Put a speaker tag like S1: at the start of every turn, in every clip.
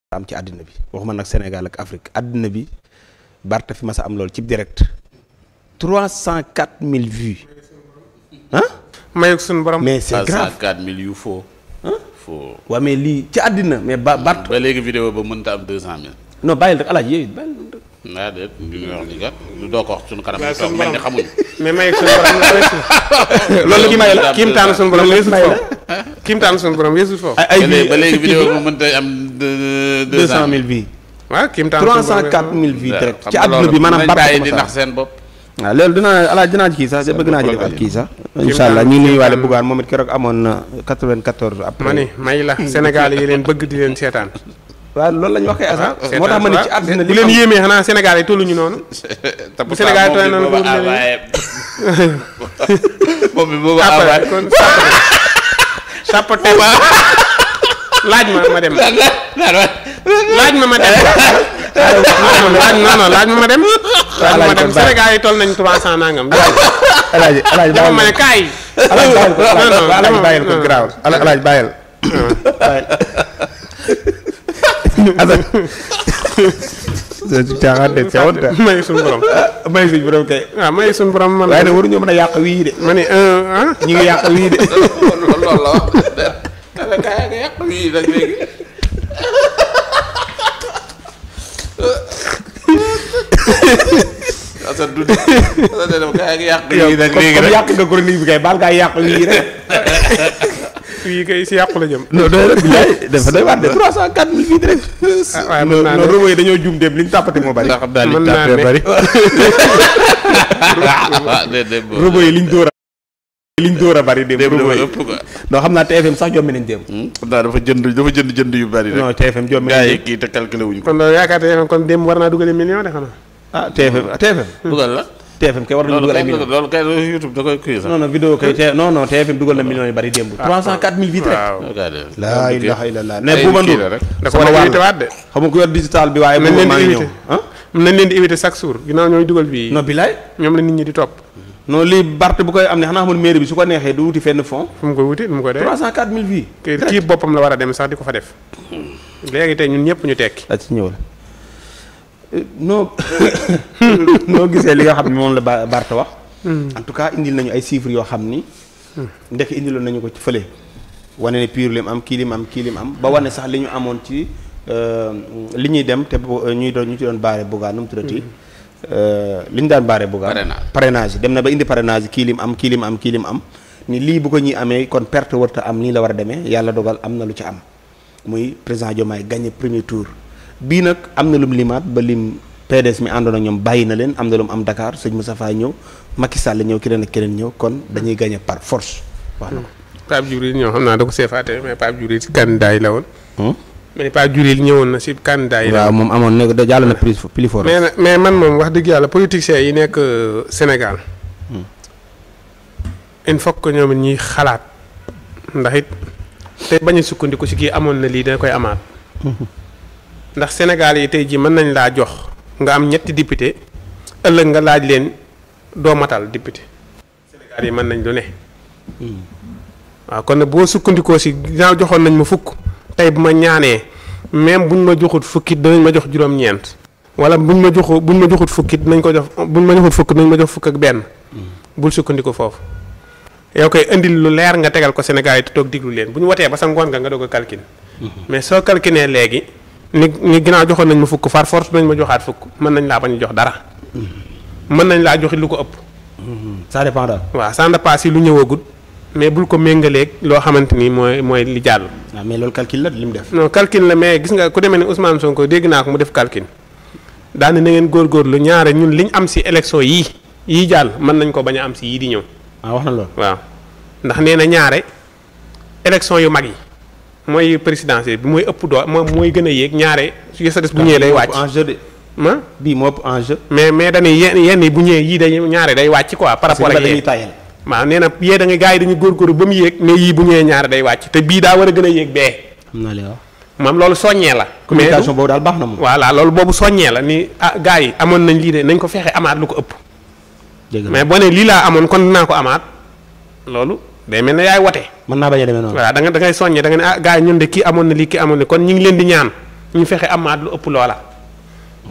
S1: am ci àddina bi waxuma nag Sénégal ak Afrique àddina bi Barth fi mas a am loolu ci direct 304 000 vues ah.
S2: mayug suñu borom
S1: mais c'est grave
S3: 304 000 yu faux. faux
S1: waaw mais lii ci àddina mais Barth.
S3: ba léegi vidéo ba mënta am 200 000.
S1: non bàyyil rek alaaji yooyu bàyyil rek.
S3: waaw déet li ñuy wax nii kat lu doo ko wax suñu kanam. waaw suñu borom mel ni xamuñu.
S2: mais mayug suñu borom loolu la may la kiimtaanu suñu borom yeesul foofu kiimtaanu suñu borom yeesul foofu.
S1: ay
S3: ba léegi vidéo ba mënta am
S1: 200 000 vues.
S2: waaw kiimtaanu suñu borom
S1: 304 000 vues direct ci àdduna bi maanaam Barth
S3: bàyyi di nax seen bopp.
S1: waaw loolu dinaa ci kii sax bëgg naa ci defaat kii sax. incha allah ñu ngi nuyuwaale Bougane moom it keroog amoon na 94 après.
S2: ma ni may la Sénégal yi leen bëgg di leen seetaan.
S1: waaw loolu la ñu waxee asa moo tax ma ne ci àddina
S2: bu leen yéemee xanaa Sénégal yi tolluñu noonu. bu Sénégal yi tolluñu noonu
S3: moom bi boobu envoyé
S2: kon chapeauté laaj ma dem laaj ma dem laaj ma dem Sénégal yi toll nañ 300 nangam.
S1: alaaji
S2: dama ma ne kaay.
S1: alaaji bàyyil ko garaaw alaaji bàyyil caaxaan de ca woon
S2: may suñu borom
S1: may suñu borom kay
S2: waaw may suñu borom man
S1: waaye nag waruñoo mën a yàq wii de
S2: ma ne
S1: ñi ngi yàq wii de
S3: loolu la wax kaay nga yàq wii nag léegi Assane du kaay nga yàq wii nag léegi
S1: comme yàq nga chronique bi kay baal ngaa yàq wii rek
S2: fii kay si yàqu la jëm.
S1: non doy rek bilaay dafa doy waat de 304 000 vues direct.
S2: waaye mën naa ne
S1: non robo yi dañoo juum dem li ñu tàppate moo bari.
S2: mën naa ne
S1: bari. robo yi liñ dóor a bari dem. robo yi non xam naa TFM sax jommi nañ dem.
S3: dafa jënd yu bari rek.
S1: non TFM jommi nañ
S3: gars yi kii te calculé wuñ ko.
S2: kon loolu yaakaar TFM kon dem war naa dugal million de xanaa.
S1: ah TFM.
S3: dugal la.
S1: TFM kay war nañu dugal ay millions
S3: loolu kay YouTube da koy kii sax.
S1: non vidéo kay TFM dugal na millions yu bari démb. 304 000 vues direct. laa ilaha illallah ne Bouba Ndour
S2: da ko war a éviter waat de.
S1: xam nga ku yor digital bi waaye
S2: nañ
S1: maa ngi ñëw
S2: nañ leen di éviter chaque jour ginnaaw ñooy dugal bii.
S1: non bilaay
S2: ñoom la nit ñi di topp.
S1: non lii Barth bu koy am ne xanaa xamul mairie bi su ko neexee du wuti fenn fond.
S2: fu mu koy wuti nu mu koy def
S1: 304 000 vues.
S2: kii boppam la war a dem sax di ko fa def. léegi tey ñun ñëpp ñu tekki.
S1: daa ci ñëwal noo gisee li nga xam ne moom la Barth wax. en tout cas indil nañu ay chiffres yoo xam ni. ndek indiloon nañu ko ci fële. wane ne pur lim am kii lim am ba wane sax li ñu amoon ci li ñuy dem te ñu ci doon baare Bougane nu mu tuddati. li ñu daan baare Bougane. parrainage dem na ba indi parrainage kii lim am ni lii bu ko ñuy amee kon perte warta am nii la war a demee yàlla dogal am na lu ci am. muy président Diomaye gagné premier tour. bii nag am na lum limaat ba lim PDS mi àndoon ak ñoom bàyyi na leen am na lum am Dakar sëñ Moustapha ñëw Macky Sall ñëw keneen ak keneen ñëw kon dañuy gagné par force. wax na ko
S2: Pape Djibril ñëw xam naa da ko seefaate mais Pape Djibril ci candidat yi la woon. mais Pape Djibril ñëwoon na si candidat yi la
S1: waaw moom amoon ne da jàll na plus fort.
S2: mais man moom wax dëgg yàlla politiciens yi nekk Sénégal. il faut que ñoom it ñuy xalaat ndax it tey bañ a sukkandiku si kii amoon na lii dana koy amaat. ndax Sénégal yi tey jii mën nañ laa jox nga am ñetti député ëllëg nga laaj leen doo matal député Sénégal yi mën nañ lu ne. waaw kon nag boo sukkandikoo si ginnaaw joxoon nañ ma fukk tey bu ma ñaanee même buñ ma joxut fukki danañ ma jox juróom-ñeent. wala buñ ma joxut fukki dinañ ko jox buñ ma joxut fukk dinañ ma jox fukk ak benn. bul sukkandiku foofu. yow koy indil lu leer nga tegal ko Sénégal yi te toog diglu leen bu ñu wotee ba sa ngoon nga doog a calcul. mais soo calculé léegi. ni ginnaaw joxoon nañ ma fukk far force nañ ma joxaat fukk mën nañ laa bañ a jox dara. mën nañ laa joxit lu ko ëpp.
S1: ça dépend daal.
S2: waaw ça dépend si lu ñëwagut mais bul ko méngaleeg loo xamante ni mooy li jàll.
S1: waaw mais loolu calcul la li mu def.
S2: non calcul la mais gis nga ku demee ne Ousmane Sonko dégg naa ko mu def calcul. daani na ngeen góorgóorlu ñaare ñun liñ am si élection yii jàll mën nañ ko bañ a am si yii di ñëw.
S1: ah wax na loolu.
S2: waaw ndax nee na ñaare élection yu mag yi. mooy présidentielle bi mooy ëpp doo moom mooy gën a yéeg ñaare su sa des bu ñëwee day wàcc
S1: enjeu de bii moo ëpp enjeu
S2: mais dañuy yenn yi bu ñëwee yii day ñaare day wàcc quoi par rapport ak yéeg waaw nee na yee da nga gars yi dañuy góorgóorlu ba mu yéeg mais yii bu ñëwee ñaare day wàcc te bii daa war a gën a yéeg bee
S1: xam naa li wax
S2: moom loolu soññee la
S1: communication boobu daal baax na moom
S2: voilà loolu boobu soññee la ni gars yi amoon nañ lii de nañ ko fexe amaat lu ko ëpp mais boo ne lii laa amoon kon dinaa ko amaat loolu day mel ne yaay wote.
S1: mën naa bañ a demee noonu.
S2: voilà da ngay soññee da nga ne ah gars yi ñun de kii amoon na lii kii amoon na kon ñu ngi leen di ñaan ñu fexe amaat lu ëpp loola.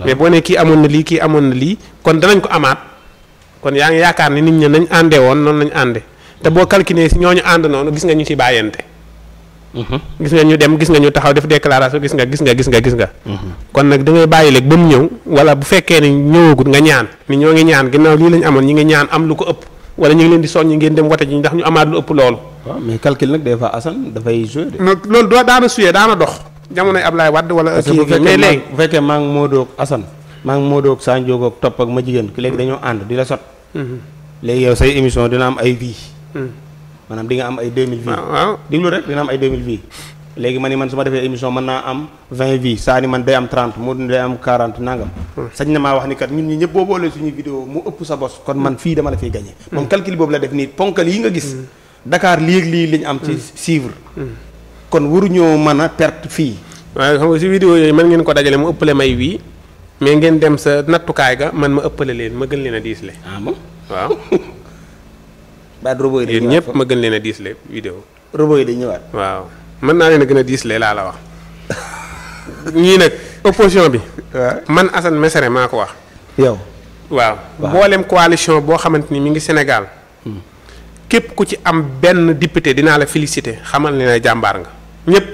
S2: mais boo ne kii amoon na lii kii amoon na lii kon danañ ko amaat kon yaa ngi yaakaar ni nit ñi nañ àndee woon noonu lañ ànde te boo calculé si ñooñu ànd noonu gis nga ñu ci bàyyante. gis nga ñu dem gis nga ñu taxaw def déclaration gis nga. kon nag da ngay bàyyi léegi ba mu ñëw wala bu fekkee ne ñëwagut nga ñaan ni ñoo ngi ñaan ginnaaw lii lañ amoon ñi ngi ñaan am lu ko ëpp wala ñu ngi leen di soññi ngeen dem wote ji ndax ñu amaat lu ëpp loolu.
S1: waaw mais calcul nag des fois Assane dafay joué de.
S2: loolu daana suyee daana dox jamonoy Ablaye Wade wala. kii
S1: mais léegi bu fekkee maa ngi Modou ak Assane maa ngi Modou ak Sa Ndiogou ak Topp ak ma jigéen ki léegi dañoo ànd di la sot. léegi yow say émission dina am ay vie. maanaam di nga am ay 2000 vues.
S2: waaw
S1: diglu rek dina am ay 2000 vues. léegi man ni man su ma defee émission mën naa am 20 vues saa ni man day am 30 mu day am 40 nangam. sañ na maa wax ni kat ñun ñi ñëpp boo boolee suñuy vidéo mu ëpp sa bos. kon man fii dama la fiy gagné. moom calcul boobu la def nii ponkal yi nga gis. Dakar lii ak lii lañ am ci suivre. kon waruñoo mën a perte fii.
S2: waaye xam nga si vidéo yooyu mën ngeen ko dajale mu ëppale may wii mais ngeen dem sa nattukaay ga man ma ëppale leen ma gën leen a diisle.
S1: ah bon
S2: waaw.
S1: baat robot yi dañuy
S2: yéen ñëpp ma gën leen a diisle vidéo.
S1: robot yi dañuy ñëwaat.
S2: waaw mën naa leen a gën a diisle laa la wax. ñii nag opposition bi. man Assane Mesere maa ko wax.
S1: yow.
S2: waaw mboolem coalition boo xamante ni mi ngi Sénégal. képp ku ci am benn député dinaa la féliciter xamal ne na jàmbaar nga ñëpp.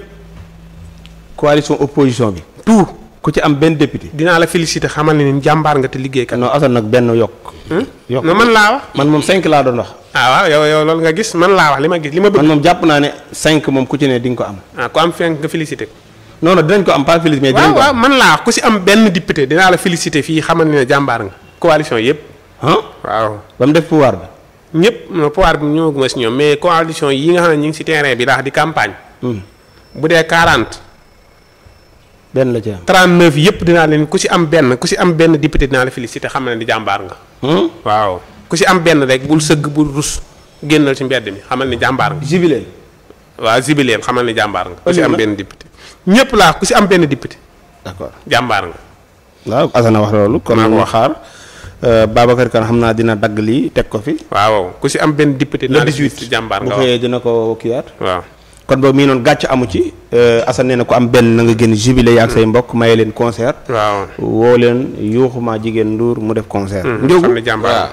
S1: coalition opposition bi.
S2: tout
S1: ku ci am benn député.
S2: dinaa la féliciter xamal ne ni jàmbaar nga te liggéeykat.
S1: non Assane nag benn yokk. yokk
S2: non man laa wax.
S1: man moom 5 laa doon wax.
S2: ah waaw yow loolu nga gis man laa wax li ma gis li ma bëgg.
S1: man moom jàpp naa ne 5 moom ku ci ne di nga ko am.
S2: ah ku am 5 nga féliciter ko.
S1: non non dinañ ko am pas féliciter mais dinañ ko am.
S2: waaw man laa wax ku si am benn député dinaa la féliciter fii xamal ne jàmbaar nga. coalition yëpp. waaw.
S1: ba mu def pouvoir bi.
S2: ñëpp no pouvoir bi ñëwaguma si ñoom mais coalition yi nga xam ne ñu ngi si terrain bi laax di campagne. bu dee 40.
S1: benn la ci am
S2: 39 yëpp dinaa leen ku si am benn député dinaa la féliciter xam ne di jàmbaar nga. waaw ku si am benn rek bul sëgg bul rus génnal ci mbedd mi xamal ni jàmbaar nga.
S1: jubilé.
S2: waaw jubilé xamal ni jàmbaar nga. ku si am benn député. ñëpp laa ku si am benn député.
S1: d'accord
S2: jàmbaar nga.
S1: waaw Assane wax loolu. kon
S2: maa ko wax
S1: xaar. Babacar Kane xam naa dina dagg lii teg ko fi.
S2: waaw ku si am benn député.
S1: le
S2: dinaa la
S1: 18
S2: féliciter jàmbaar nga
S1: bu xëyee dina ko kiyaat.
S2: waaw.
S1: kon boobu mii noonu gàcc amu ci. Assane nee na ku am benn na nga génn jubilé ak say mbokk maye leen concert.
S2: waaw
S1: woo leen yuuxuma jigéen Ndour mu def concert.
S2: xam ne jàmbaar